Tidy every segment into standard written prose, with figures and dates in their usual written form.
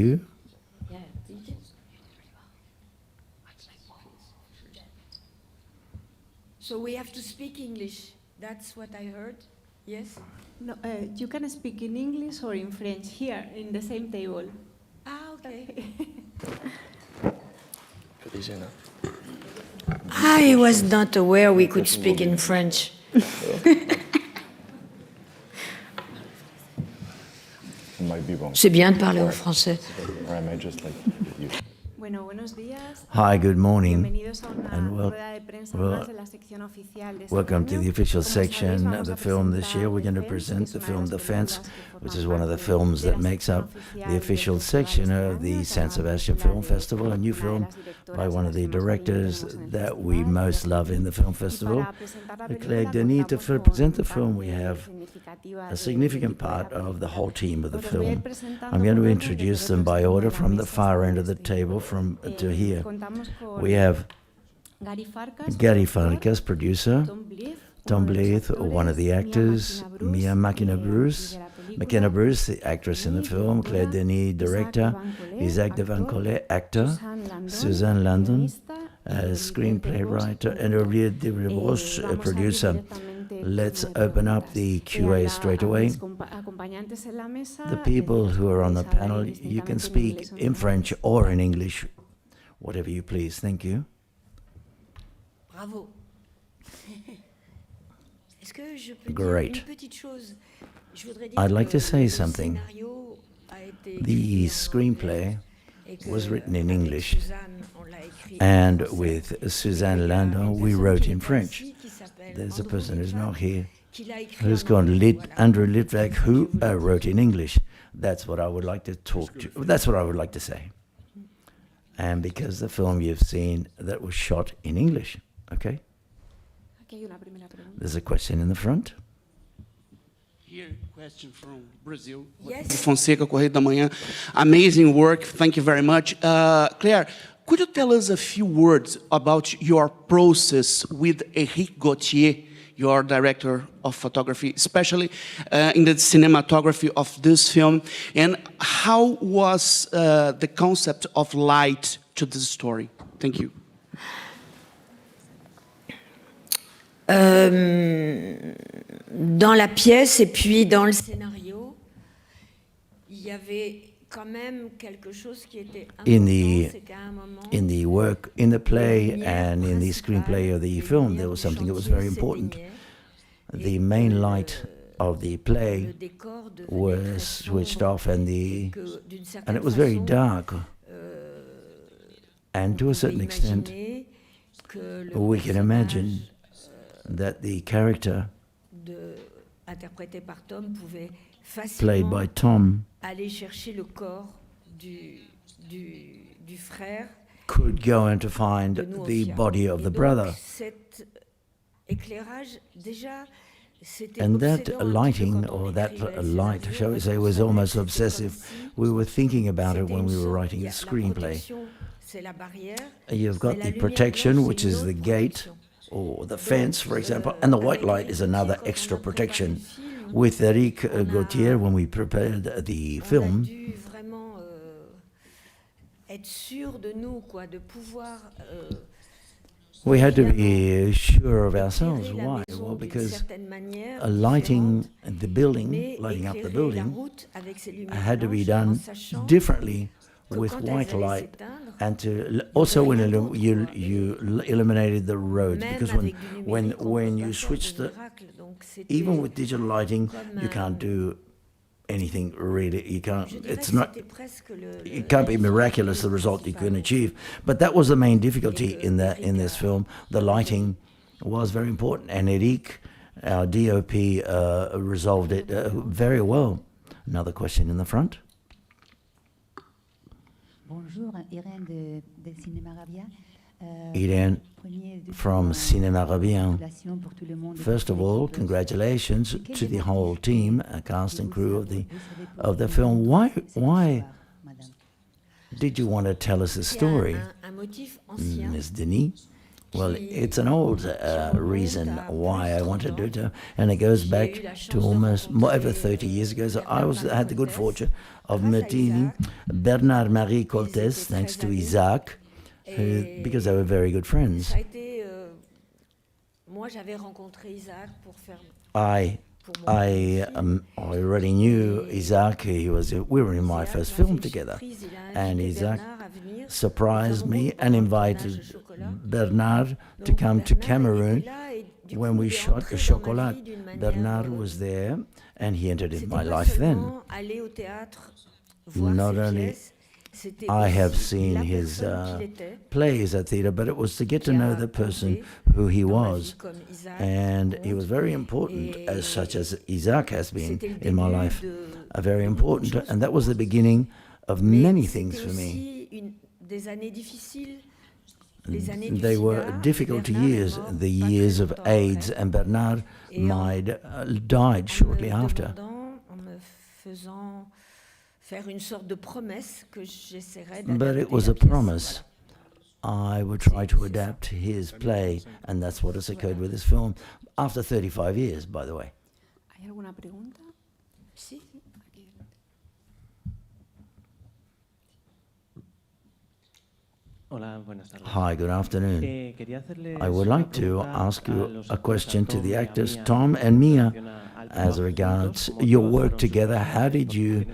you. So we have to speak English. That's what I heard. Yes? No, you can speak in English or in French here in the same table. Ah, okay. I was not aware we could speak in French. C'est bien de parler en français. Bueno, buenos días. Hi, good morning. Bienvenidos a una And rueda de prensa más de la sección oficial de este welcome to año. the official Como section sabéis, of vamos the a film this year. presentar We're going to Defense, present que the es film una de las Defense, películas que which forman is one of the parte films de that la makes sección up oficial the del official festival section este of año. the Es San una Sebastian película Film de Festival, a new una de film las directoras by one of the a las que más cariño directors tenemos en el that we festival. most love in the film Y festival. para presentar la Claire película Denis, to contamos present the con film, we parte have significativa a del significant equipo de la part of the película. whole team of the Os voy a ir film. presentando I'm going to por orden introduce desde them by otro order extremo from de the la far mesa end of hasta the este. table to here. Contamos con We have Farkas, Gardes, productor, producer, Tom Blyth, one of the actors, McKenna-Bruce, McKenna-Bruce, the actress in the film, Claire Denis, director, Isaach de Bankolé, actor, Suzanne, Lindon, screenplay writer, and Olivier, Delbosc, producer. Let's open up the QA straight away. The people who are on the panel, you can speak in French or in English, whatever you please. Thank you. Bravo. Est-ce que je peux Great. dire une petite chose? Je voudrais dire I'd like que to say le something. scénario a été The écrit en screenplay anglais et que was written in avec English, Suzanne, on l'a écrit en and français. with Et Suzanne qu'il y a Lindon, une we personne wrote qui in n'est pas French. ici, qui s'appelle There's a Andrew person who's not here, qui l'a écrit who's en called anglais. Voilà. Andrew Litvak, who wrote in English. That's what I would like to talk to. That's what I would like to say. And because the film you've seen that was shot in English, okay? There's a question in the front. Here, question from Brazil. Yes. Fonseca, Correio da Manhã. Amazing work. Thank you very much. Claire, could you tell us a few words about your process with Éric Gauthier, your director of photography, especially in the cinematography of this film, and how was the concept of light to this story? Thank you. Dans la pièce et puis dans le scénario, il y avait quand même quelque chose qui était In important, c'est qu'à un moment, In the work, in the play, and in the screenplay of the film, there was something that was very important. The main light of the play le décor devenait was très switched sombre off, and et que, d'une certaine it was very façon, dark. And to a on certain pouvait extent, imaginer que le we can imagine that the character interprété par Tom pouvait played facilement by Tom aller chercher le corps du frère could go and to find de nous the Ofia. body of Et the donc, brother. cet éclairage, déjà, c'était And that obsédant un petit peu lighting, quand on or that écrivait le light, scénario, shall we parce say, qu'on was savait almost que c'était obsessive. comme si We were thinking about it c'était when une we were sorte- writing il y the a la screenplay. protection, c'est la barrière, You've got mais la the lumière protection, blanche, which c'est une is the autre gate, protection. or the fence, for example, and the white Avec light Eric is another Gauthier, quand on extra a préparé protection. le film, With Eric on a- Gauthier, when we prepared the on a film, dû vraiment être sûr de nous, quoi, de pouvoir we had to évidemment, be sure of ourselves. éclairer la Why? maison Well, d'une because certaine manière lighting différente, the building, mais lighting up the éclairer la building, route avec ses lumières had to be blanches, en done sachant differently que with quand elles white allaient light, s'éteindre, and to also when rien d'autre, you quoi. illuminated the roads, même because avec du numérique, on when peut you pas faire switch de the miracle. Donc, c'était- even with digital lighting, comme you can't do anything really. You can't. je dirais It's que not. c'était presque It can't be miraculous, the result you can achieve. But that was the main difficulty in this film. The lighting was very important, and Eric, our DOP, resolved it very well. Another question in the front. Bonjour, Irène de Cinéma Rabia. Irène from Cinéma Rabia. First of all, congratulations to the whole team, cast and crew of the film. Why did you want to tell us the Il y a story, un motif ancien Ms. Denis? Well, it's an old reason why I wanted to do it, and it goes back to almost over 30 years ago. So I had the good fortune of meeting Bernard Marie Coltès, thanks to Isaach, because they were very good friends. I already knew Isaach. We were in my first film together, and Isaach surprised me and invited Bernard to come to Cameroon when we shot the Chocolat. Bernard was there, and he entered in my life then. Not only I have seen his plays at theatre, but it was to get to know the person who he was. And he was very important, as such as Isaach has been in my life. Very important, and that was the beginning of many things for me. They were difficult years, the years of AIDS, and Bernard died shortly after. But it was a promise. I would try to adapt his play, and that's what has occurred with this film, after 35 years, by the way. ¿Hay alguna pregunta? Sí. Hi, good afternoon. I would like to ask you a question to the actors, Tom and Mia, as regards your work together. How did you,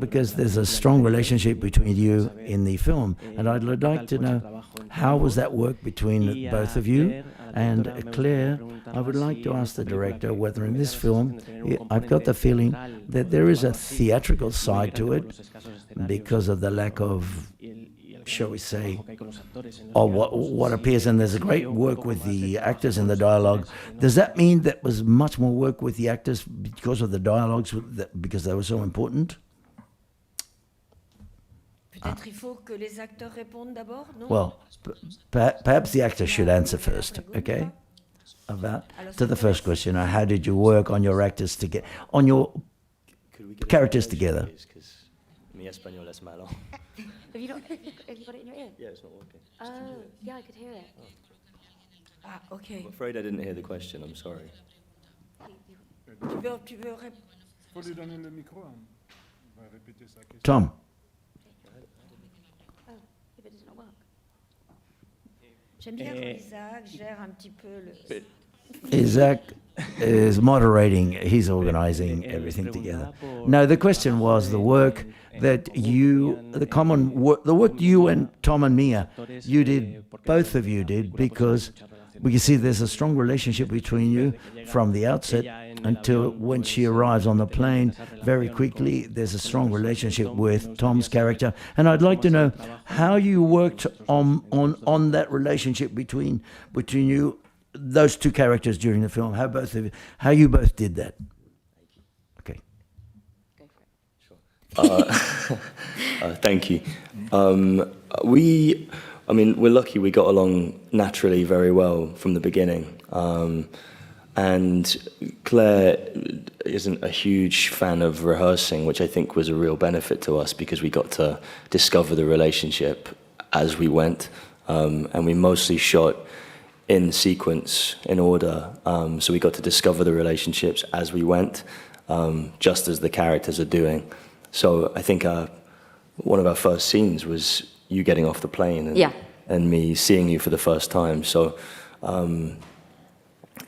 because there's a strong relationship between you in the film, and I'd like to know, how was that work between both of you? And Claire, I would like to ask the director whether in this film, I've got the feeling that there is a theatrical side to it because of the lack of, shall we say, or what appears, and there's a great work with the actors in the dialogue. Does that mean that was much more work with the actors because of the dialogues, because they were so important? Well, perhaps the actors should answer first, okay? To the first question, how did you work on your actors to get on your characters together? Have you got it in your ear? Yeah, it's not working. Oh, yeah, I could hear it. Okay. I'm afraid I didn't hear the question, I'm sorry. Tom. Oh, if it does not work. J'aime bien quand Isaach gère un petit peu le... Isaach is moderating, he's organizing everything together. No, the question was the work that you, the work you and Tom and Mia, you did, both of you did, because we can see there's a strong relationship between you from the outset until when she arrives on the plane. Very quickly, there's a strong relationship with Tom's character. And I'd like to know how you worked on that relationship between you, those two characters during the film, how you both did that. Okay. Thank you. We're lucky we got along naturally very well from the beginning. And Claire isn't a huge fan of rehearsing, which I think was a real benefit to us because we got to discover the relationship as we went. And we mostly shot in sequence, in order. So we got to discover the relationships as we went, just as the characters are doing. So I think one of our first scenes was you getting off the plane and me seeing you for the first time. So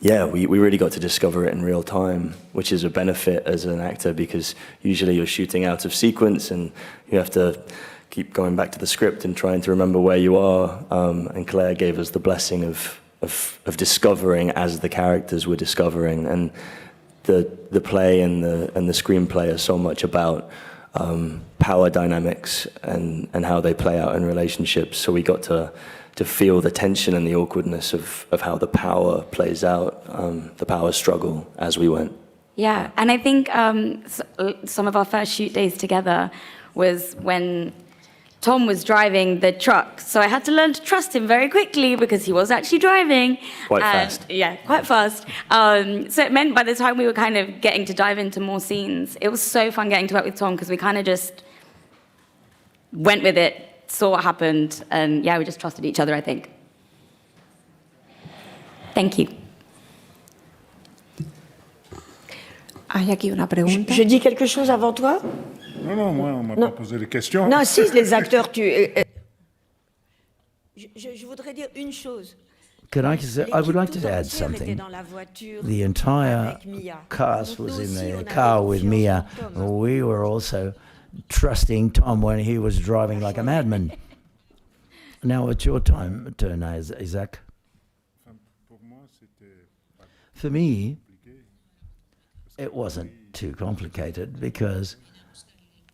we really got to discover it in real time, which is a benefit as an actor because usually you're shooting out of sequence and you have to keep going back to the script and trying to remember where you are. And Claire gave us the blessing of discovering as the characters were discovering. And the play and the screenplay are so much about power dynamics and how they play out in relationships. So we got to feel the tension and the awkwardness of how the power plays out, the power struggle as we went. Yeah, and I think some of our first shoot days together was when Tom was driving the truck. So I had to learn to trust him very quickly because he was actually driving. Quite fast. Yeah, quite fast. So it meant by the time we were kind of getting to dive into more scenes, it was so fun getting to work with Tom because we kind of just went with it, saw what happened, and we just trusted each other, I think. Thank you. Hay aquí una pregunta. Je dis quelque chose avant toi? Non, non, moi, on m'a Non. pas posé de questions. Non, si, les acteurs, je voudrais dire une chose. Can I say, I would like L'équipe to tout add entière était something. dans la voiture The entire avec Mia. cast Donc, was nous in aussi, on the avait car with confiance Mia. en Tom. We were also trusting Tom when he was driving like a madman. Now it's your turn, Isaach. Pour moi, c'était pas For me, compliqué. it wasn't too complicated because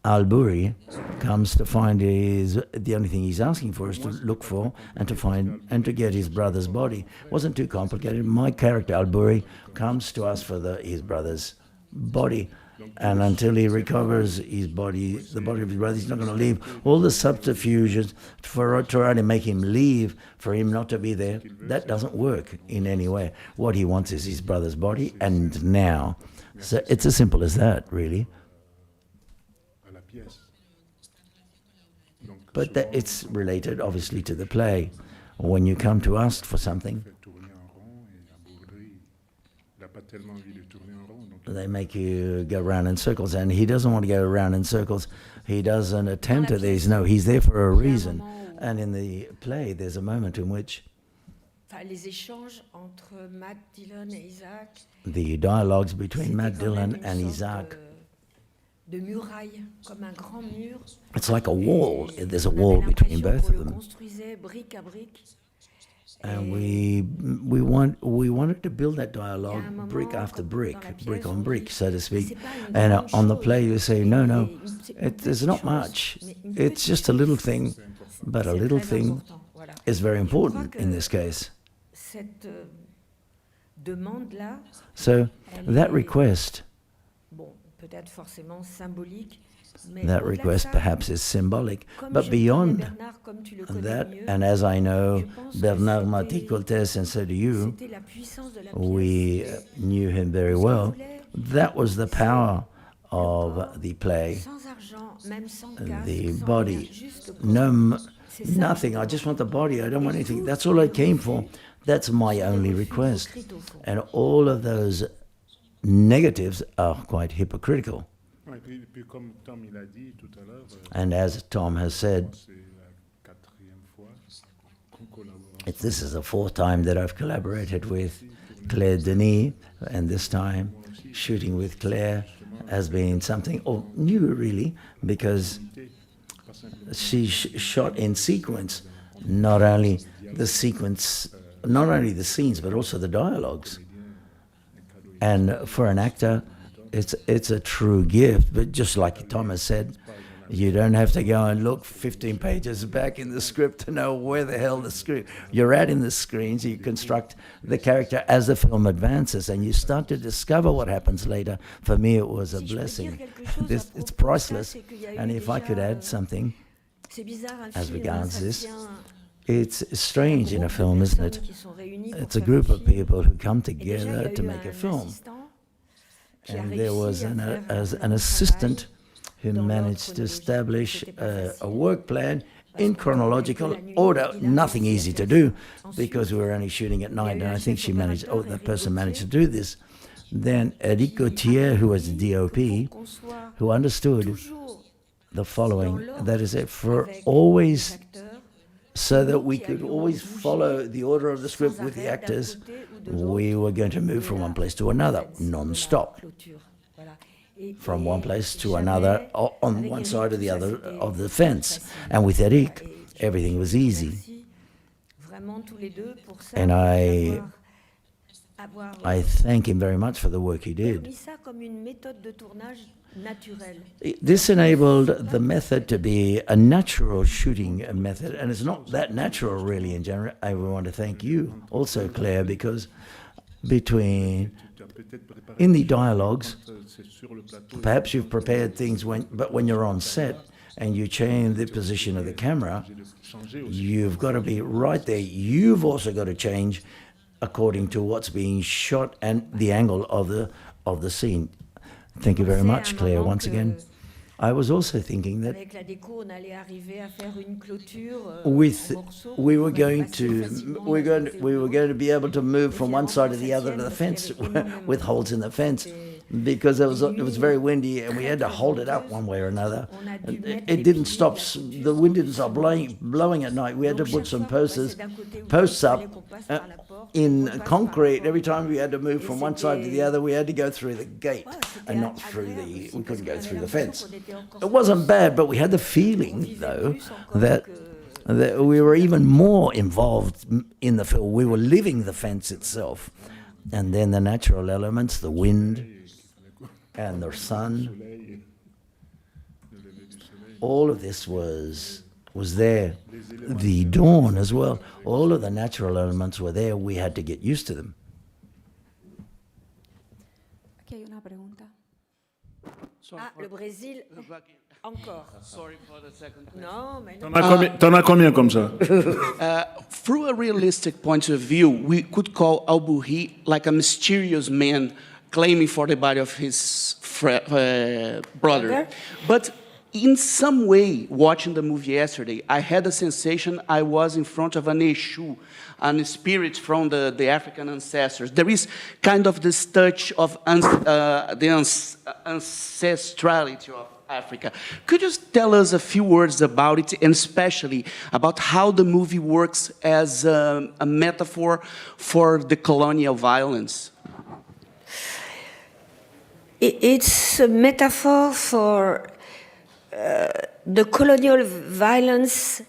Al-Buri comes to find the only thing he's asking for is to look for and to find and to get his brother's body. Wasn't too complicated. My character Al-Buri comes to us for his brother's body, and until he recovers his body, the body of his brother, he's not going to leave. All the subterfuges to try to make him leave, for him not to be there, that doesn't work in any way. What he wants is his brother's body, and now. So it's as simple as that, really. À la pièce. Donc, But it's related, obviously, to the play. When you come to us for something, fait tourner en rond et à Bourdry, il n'a pas tellement envie de tourner en rond. Donc, they make you go round in circles, and he doesn't want to go round in circles. He doesn't attempt at these. No, he's there for a reason. And in the play, there's a moment in which Enfin, les échanges entre Matt Dillon et Isaach, the dialogues between c'était Matt quand même Dillon une and sorte Isaach, de muraille, comme un grand mur. it's like a wall. Et There's a on avait wall between l'impression both qu'on of le them. construisait brique à brique. And Et we wanted to build that dialogue Il y a un moment brick after quand brick, dans la pièce, brick on on brick, dit, so to c'est speak. pas une And grande on the chose, play, you say, mais no, no, c'est une there's petite not chose, much. mais une It's petite just a little thing, but a C'est little très thing important, voilà. is very Je crois important que in this case. Cette demande-là, So elle that est, request, bon, peut-être forcément symbolique, mais that au-delà de request ça, perhaps is symbolic, comme but je connais beyond Bernard comme tu le connais that, mieux, and as I know je pense que Bernard m'a dit c'était- Coltès, and so do you, c'était la puissance de la we pièce. knew him very Ce qu'il well. voulait, That was the power le of corps, the play. sans argent, même sans casque, The sans body, rien, juste le corps. no, C'est ça. nothing. I just want the body. I don't want anything. That's all I came for. That's my only request. And all of those negatives are quite hypocritical. ouais, et puis comme Tom il a dit tout à l'heure, And as Tom has said, c'est la 4e fois qu'on collabore. this is the 4th time that I've collaborated with Claire Denis, and this time shooting with Claire has been something new, really, because she shot in sequence, not only the scenes, but also the dialogues. And for an actor, it's a true gift. But just like Thomas said, you don't have to go and look 15 pages back in the script to know where the hell the script. You're at in the screens. You construct the character as the film advances, and you start to discover what happens later. For me, it was a blessing. It's priceless. And if I could add something as regards this, it's strange in a film, isn't it? It's a group of people who come together to make a film. And there was an assistant who managed to establish a work plan in chronological order. Nothing easy to do because we were only shooting at night, and I think that person managed to do this. Then Eric Gauthier, who was the DOP, who understood the following, that is it, for always, so that we could always follow the order of the script with the actors, we were going to move from one place to another, non-stop. From one place to another, on one side or the other of the fence. And with Eric, everything was easy. And I thank him very much for the work he did. This enabled the method to be a natural shooting method, and it's not that natural really in general. I want to thank you also, Claire, because in the dialogues, perhaps you've prepared things but when you're on set and you change the position of the camera, you've got to be right there. You've also got to change according to what's being shot and the angle of the scene. Thank you very much, Claire, once again. I was also thinking that Avec la déco, on allait arriver à faire une clôture with en morceaux. we were On going passait to facilement we were going to be able to move from one side to the other of the fence with holes in the fence, because it was very windy and we had to hold it up one way or another. It didn't stop. The wind didn't stop blowing at night. We had to put some posts up in concrete. Every time we had to move from one side to the other, we had to go through the gate and not through the. We couldn't go through the fence. It wasn't bad, but we had the feeling though that we were even more involved in the film. We were living the fence itself, and then the natural elements, the wind and the sun. All of this was there. The dawn as well. All of the natural elements were there. We had to get used to them. Aquí hay una pregunta. Ah, le Brésil, encore. Sorry for the second. Non, mais non. T'en as combien comme ça? Through a realistic point of view, we could call Albury like a mysterious man claiming for the body of his brother. But in some way, watching the movie yesterday, I had a sensation I was in front of an Eshu, a spirit from the African ancestors. There is kind of this touch of the ancestrality of Africa. Could you tell us a few words about it, and especially about how the movie works as a metaphor for the colonial violence? It's a metaphor for the colonial violence.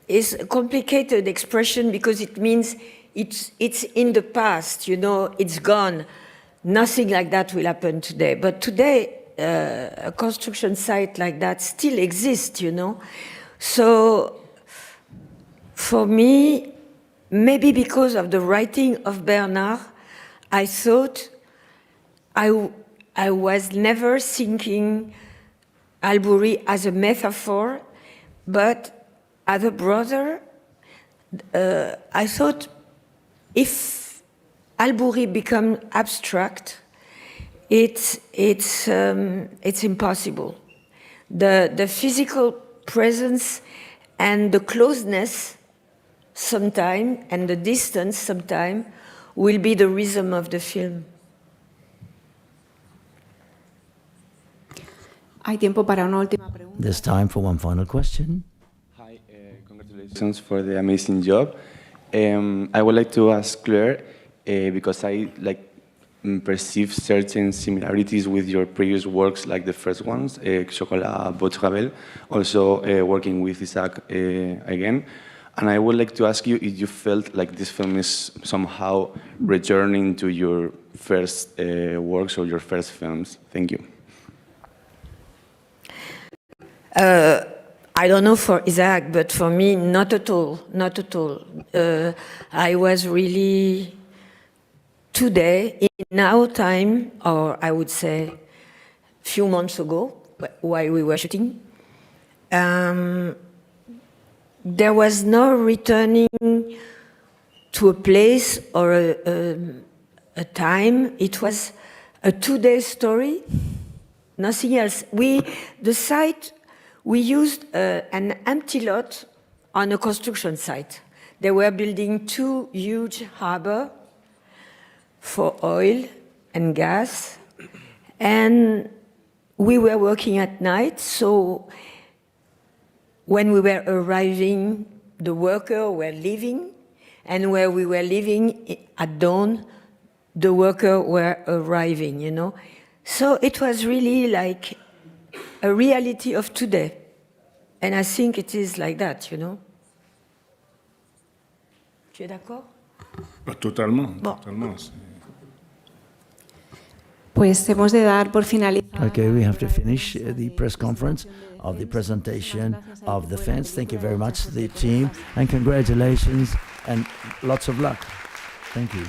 Is a complicated expression because it means it's in the past, you know, it's gone. Nothing like that will happen today. But today, a construction site like that still exists, you know. So for me, maybe because of the writing of Bernard, I thought I was never thinking Albury as a metaphor, but as a brother, I thought if Albury become abstract, it's impossible. The physical presence and the closeness sometime and the distance sometime will be the rhythm of the film. Hay tiempo para una última pregunta. There's time for one final question. Hi, congratulations for the amazing job. I would like to ask Claire, because I perceive certain similarities with your previous works, like the first ones, Chocolat, Boat Ravel, also working with Isaach again. And I would like to ask you if you felt like this film is somehow returning to your first works or your first films. Thank you. I don't know for Isaach, but for me, not at all, not at all. I was really, today, in our time, or I would say a few months ago, while we were shooting, there was no returning to a place or a time. It was a two-day story, nothing else. The site, we used an empty lot on a construction site. They were building two huge harbors for oil and gas, and we were working at night, so when we were arriving, the workers were leaving, and where we were leaving at dawn, the workers were arriving, you know. So it was really like a reality of today. And I think it is like that, you know. Tu es d'accord? Totalement, Bon. totalement. Pues hemos de dar por finalizado. Okay, we have to finish the press conference of the presentation of the fence. Thank you very much to the team, and congratulations and lots of luck. Thank you.